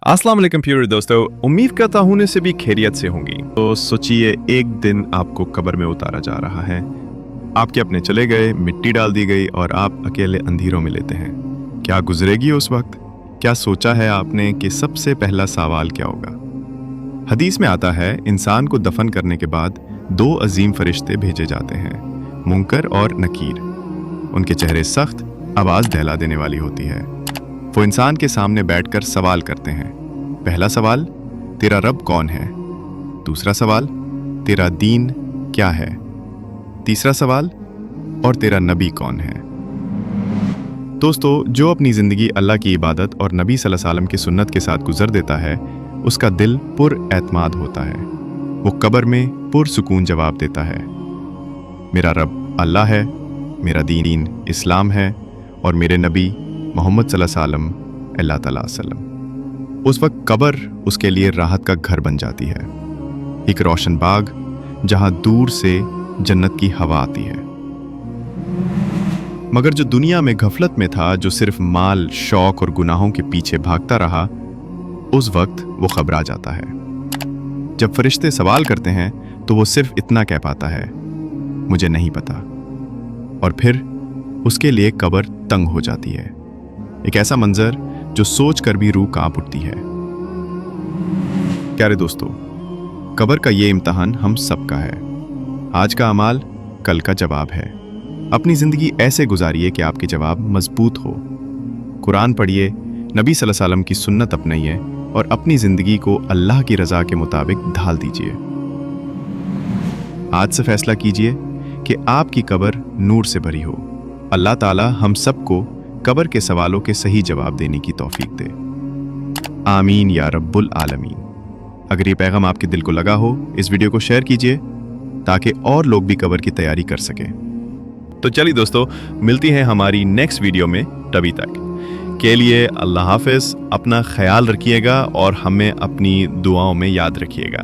अस्सलाम वालेकुम प्यारे दोस्तों, उम्मीद करता हूँ से भी खैरियत से होंगी। तो सोचिए एक दिन आपको कब्र में उतारा जा रहा है, आपके अपने चले गए, मिट्टी डाल दी गई और आप अकेले अंधेरों में लेते हैं। क्या गुजरेगी उस वक्त? क्या सोचा है आपने कि सबसे पहला सवाल क्या होगा? हदीस में आता है इंसान को दफन करने के बाद दो अजीम फरिश्ते भेजे जाते हैं, मुनकर और नकीर। उनके चेहरे सख्त, आवाज दहला देने वाली होती है। वो इंसान के सामने बैठकर सवाल करते हैं। पहला सवाल, तेरा रब कौन है? दूसरा सवाल, तेरा दीन क्या है? तीसरा सवाल, और तेरा नबी कौन है? दोस्तों, जो अपनी जिंदगी अल्लाह की इबादत और नबी सल्लल्लाहु अलैहि वसल्लम की सुन्नत के साथ गुजर देता है, उसका दिल पुर-एतमाद होता है। वो कब्र में पुरसुकून जवाब देता है, मेरा रब अल्लाह है, मेरा दीन इस्लाम है और मेरे नबी मोहम्मद सल्लल्लाहु अलैहि वसल्लम। उस वक्त कब्र उसके लिए राहत का घर बन जाती है, एक रोशन बाग जहां दूर से जन्नत की हवा आती है। मगर जो दुनिया में गफलत में था, जो सिर्फ माल, शौक और गुनाहों के पीछे भागता रहा, उस वक्त वो घबरा जाता है। जब फरिश्ते सवाल करते हैं तो वो सिर्फ इतना कह पाता है, मुझे नहीं पता। और फिर उसके लिए कब्र तंग हो जाती है, एक ऐसा मंजर जो सोच कर भी रूह कांप उठती है। प्यारे दोस्तों, कब्र का ये इम्तिहान हम सबका है। आज का अमाल कल का जवाब है। अपनी जिंदगी ऐसे गुजारिए कि आपके जवाब मजबूत हो। कुरान पढ़िए, नबी सल्लल्लाहु अलैहि वसल्लम की सुन्नत अपनाइए और अपनी जिंदगी को अल्लाह की रजा के मुताबिक ढाल दीजिए। आज से फैसला कीजिए कि आपकी कब्र नूर से भरी हो। अल्लाह ताला हम सबको कब्र के सवालों के सही जवाब देने की तौफीक दे। आमीन या रब्बुल आलमीन। अगर ये पैगाम आपके दिल को लगा हो, इस वीडियो को शेयर कीजिए ताकि और लोग भी कब्र की तैयारी कर सकें। तो चलिए दोस्तों, मिलती हैं हमारी नेक्स्ट वीडियो में। तभी तक के लिए अल्लाह हाफिज, अपना ख्याल रखिएगा और हमें अपनी दुआओं में याद रखिएगा।